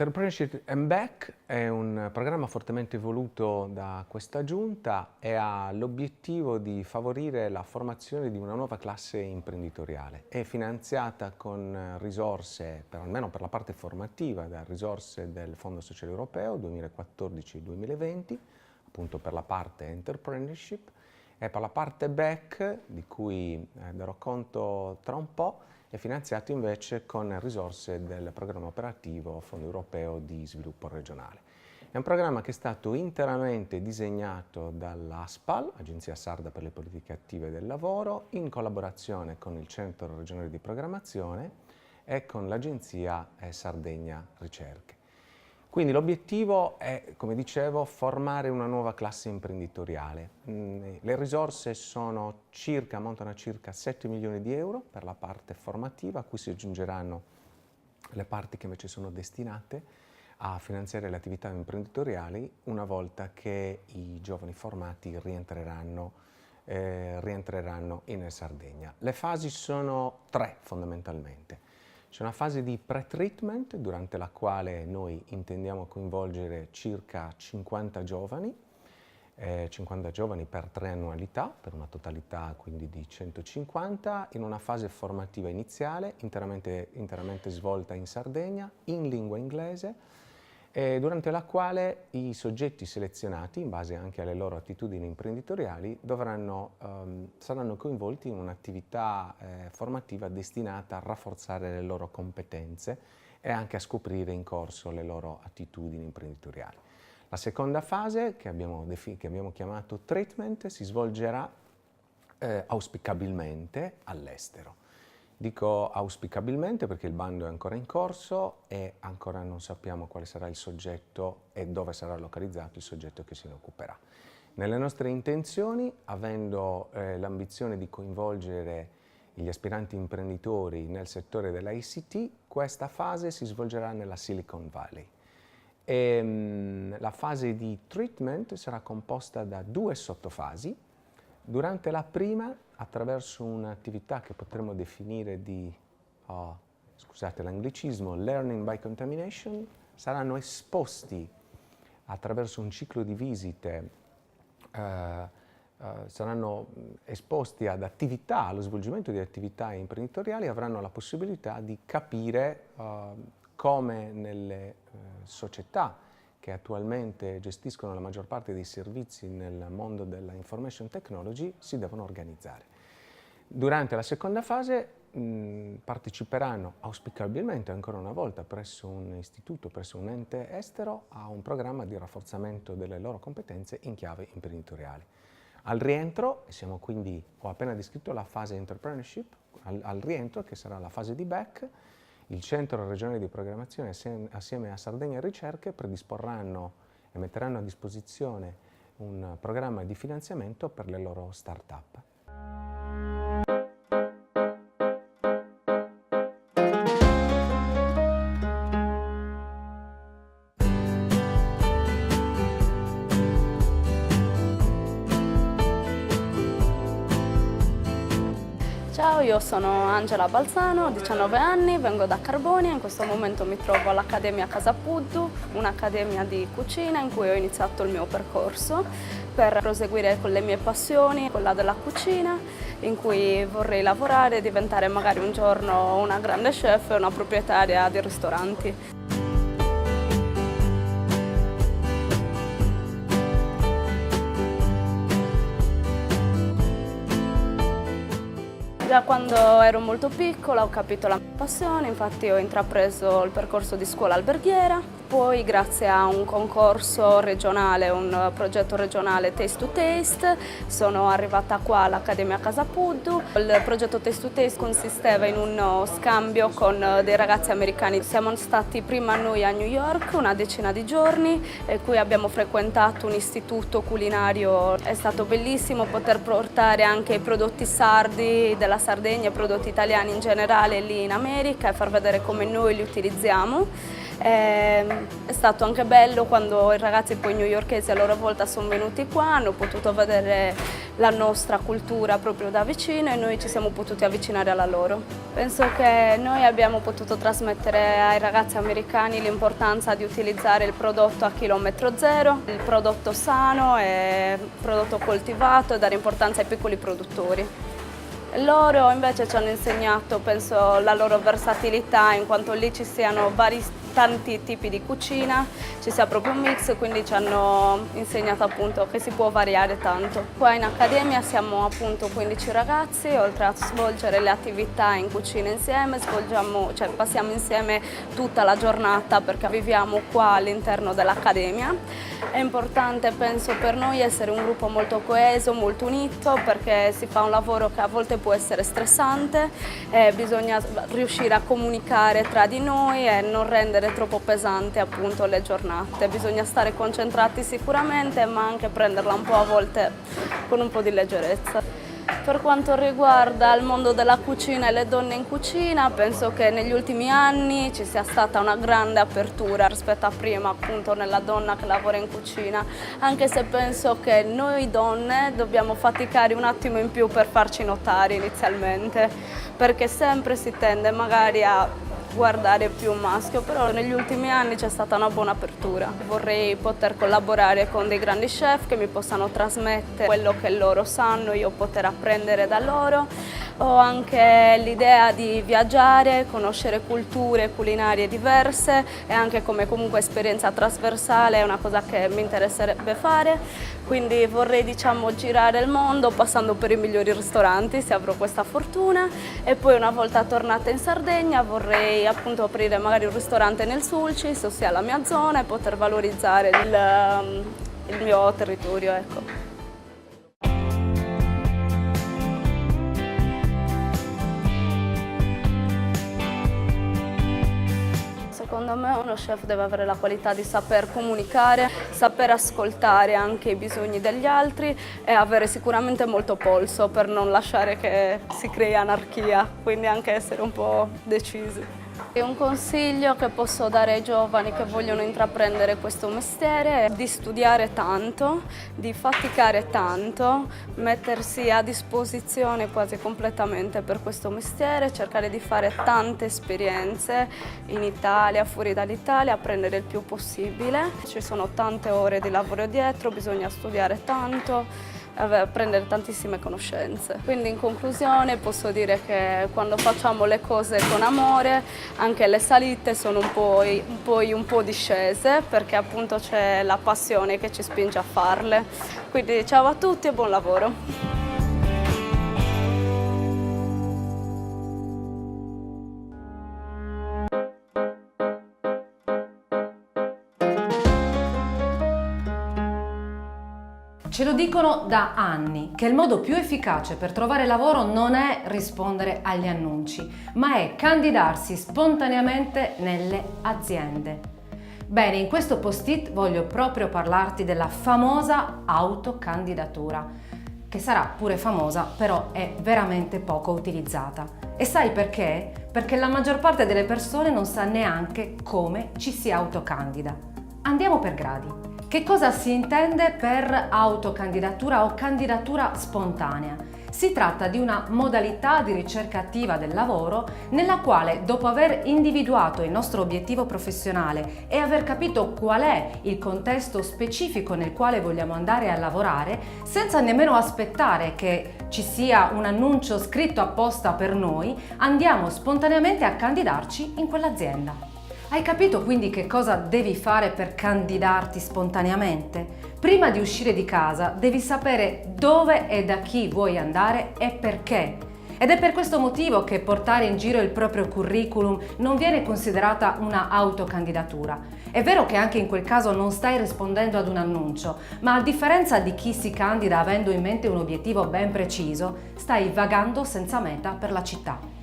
Entrepreneurship and Back è un programma fortemente voluto da questa giunta e ha l'obiettivo di favorire la formazione di una nuova classe imprenditoriale. È finanziata con risorse, almeno per la parte formativa, da risorse del Fondo Sociale Europeo 2014-2020, appunto per la parte Entrepreneurship, e per la parte Back, di cui darò conto tra un po', è finanziato invece con risorse del programma operativo Fondo Europeo di Sviluppo Regionale. È un programma che è stato interamente disegnato dall'ASPAL, Agenzia Sarda per le Politiche Attive del Lavoro, in collaborazione con il Centro Regionale di Programmazione e con l'Agenzia Sardegna Ricerche. Quindi l'obiettivo è, come dicevo, formare una nuova classe imprenditoriale. Le risorse ammontano a circa 7 milioni di euro per la parte formativa, a cui si aggiungeranno le parti che invece sono destinate a finanziare le attività imprenditoriali una volta che i giovani formati rientreranno in Sardegna. Le fasi sono tre fondamentalmente. C'è una fase di pre-treatment durante la quale noi intendiamo coinvolgere circa 50 giovani per 3 annualità, per una totalità quindi di 150, in una fase formativa iniziale, interamente svolta in Sardegna, in lingua inglese, durante la quale i soggetti selezionati, in base anche alle loro attitudini imprenditoriali, saranno coinvolti in un'attività formativa destinata a rafforzare le loro competenze e anche a scoprire in corso le loro attitudini imprenditoriali. La seconda fase, che abbiamo chiamato treatment, si svolgerà auspicabilmente all'estero. Dico auspicabilmente perché il bando è ancora in corso e ancora non sappiamo quale sarà il soggetto e dove sarà localizzato il soggetto che se ne occuperà. Nelle nostre intenzioni, avendo l'ambizione di coinvolgere gli aspiranti imprenditori nel settore dell'ICT, questa fase si svolgerà nella Silicon Valley. La fase di treatment sarà composta da 2 sottofasi. Durante la prima, attraverso un'attività che potremmo definire di, scusate l'anglicismo, learning by contamination, saranno esposti attraverso un ciclo di visite, saranno esposti ad attività, allo svolgimento di attività imprenditoriali, avranno la possibilità di capire come nelle società che attualmente gestiscono la maggior parte dei servizi nel mondo della information technology si devono organizzare. Durante la seconda fase parteciperanno auspicabilmente ancora una volta presso un istituto, presso un ente estero, a un programma di rafforzamento delle loro competenze in chiave imprenditoriale. Al rientro, ho appena descritto la fase entrepreneurship, al rientro, che sarà la fase di back, il Centro Regionale di Programmazione assieme a Sardegna Ricerche predisporranno e metteranno a disposizione un programma di finanziamento per le loro start-up. Ciao, io sono Angela Balzano, ho 19 anni, vengo da Carbonia, in questo momento mi trovo all'Accademia Casapuddu, un'accademia di cucina in cui ho iniziato il mio percorso per proseguire con le mie passioni, quella della cucina, in cui vorrei lavorare e diventare magari un giorno una grande chef e una proprietaria di ristoranti. Già quando ero molto piccola ho capito la mia passione, infatti ho intrapreso il percorso di scuola alberghiera, poi grazie a un concorso regionale, un progetto regionale Taste to Taste, sono arrivata qua all'Accademia Casapuddu. Il progetto Taste to Taste consisteva in uno scambio con dei ragazzi americani. Siamo stati prima noi a New York una decina di giorni e qui abbiamo frequentato un istituto culinario. È stato bellissimo poter portare anche i prodotti sardi della Sardegna, prodotti italiani in generale lì in America e far vedere come noi li utilizziamo. È stato anche bello quando i ragazzi poi newyorkesi a loro volta sono venuti qua, hanno potuto vedere la nostra cultura proprio da vicino e noi ci siamo potuti avvicinare alla loro. Penso che noi abbiamo potuto trasmettere ai ragazzi americani l'importanza di utilizzare il prodotto a chilometro zero, il prodotto sano e il prodotto coltivato e dare importanza ai piccoli produttori. Loro invece ci hanno insegnato, penso, la loro versatilità, in quanto lì ci siano tanti tipi di cucina, ci sia proprio un mix, quindi ci hanno insegnato appunto che si può variare tanto. Qua in accademia siamo appunto 15 ragazzi, oltre a svolgere le attività in cucina insieme, passiamo insieme tutta la giornata perché viviamo qua all'interno dell'accademia. È importante, penso, per noi essere un gruppo molto coeso, molto unito, perché si fa un lavoro che a volte può essere stressante, bisogna riuscire a comunicare tra di noi e non rendere troppo pesante appunto le giornate. Bisogna stare concentrati sicuramente, ma anche prenderla un po' a volte con un po' di leggerezza. Per quanto riguarda il mondo della cucina e le donne in cucina, penso che negli ultimi anni ci sia stata una grande apertura rispetto a prima, appunto, nella donna che lavora in cucina, anche se penso che noi donne dobbiamo faticare un attimo in più per farci notare inizialmente, perché sempre si tende magari a guardare più un maschio, però negli ultimi anni c'è stata una buona apertura. Vorrei poter collaborare con dei grandi chef che mi possano trasmettere quello che loro sanno, io poter apprendere da loro. Ho anche l'idea di viaggiare, conoscere culture culinarie diverse e anche come comunque esperienza trasversale è una cosa che mi interesserebbe fare. Quindi vorrei, diciamo, girare il mondo passando per i migliori ristoranti, se avrò questa fortuna, e poi una volta tornata in Sardegna vorrei appunto aprire magari un ristorante nel Sulcis, ossia la mia zona, e poter valorizzare il mio territorio, ecco. Secondo me uno chef deve avere la qualità di saper comunicare, saper ascoltare anche i bisogni degli altri e avere sicuramente molto polso per non lasciare che si crei anarchia, quindi anche essere un po' decisi. Un consiglio che posso dare ai giovani che vogliono intraprendere questo mestiere è di studiare tanto, di faticare tanto, mettersi a disposizione quasi completamente per questo mestiere, cercare di fare tante esperienze in Italia, fuori dall'Italia, apprendere il più possibile. Ci sono tante ore di lavoro dietro, bisogna studiare tanto, prendere tantissime conoscenze. Quindi in conclusione posso dire che quando facciamo le cose con amore anche le salite sono un po' discese, perché appunto c'è la passione che ci spinge a farle. Quindi ciao a tutti e buon lavoro! Ce lo dicono da anni che il modo più efficace per trovare lavoro non è rispondere agli annunci, ma è candidarsi spontaneamente nelle aziende. Bene, in questo post-it voglio proprio parlarti della famosa autocandidatura, che sarà pure famosa, però è veramente poco utilizzata. E sai perché? Perché la maggior parte delle persone non sa neanche come ci si autocandida. Andiamo per gradi. Che cosa si intende per autocandidatura o candidatura spontanea? Si tratta di una modalità di ricerca attiva del lavoro nella quale, dopo aver individuato il nostro obiettivo professionale e aver capito qual è il contesto specifico nel quale vogliamo andare a lavorare, senza nemmeno aspettare che ci sia un annuncio scritto apposta per noi, andiamo spontaneamente a candidarci in quell'azienda. Hai capito quindi che cosa devi fare per candidarti spontaneamente? Prima di uscire di casa devi sapere dove e da chi vuoi andare e perché. Ed è per questo motivo che portare in giro il proprio curriculum non viene considerata una autocandidatura. È vero che anche in quel caso non stai rispondendo ad un annuncio, ma a differenza di chi si candida avendo in mente un obiettivo ben preciso, stai vagando senza meta per la città.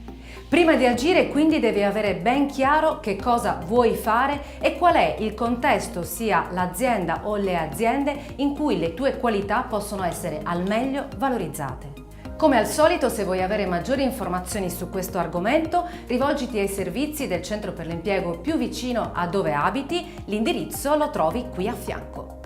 Prima di agire quindi devi avere ben chiaro che cosa vuoi fare e qual è il contesto, sia l'azienda o le aziende, in cui le tue qualità possono essere al meglio valorizzate. Come al solito, se vuoi avere maggiori informazioni su questo argomento, rivolgiti ai servizi del centro per l'impiego più vicino a dove abiti, l'indirizzo lo trovi qui a fianco.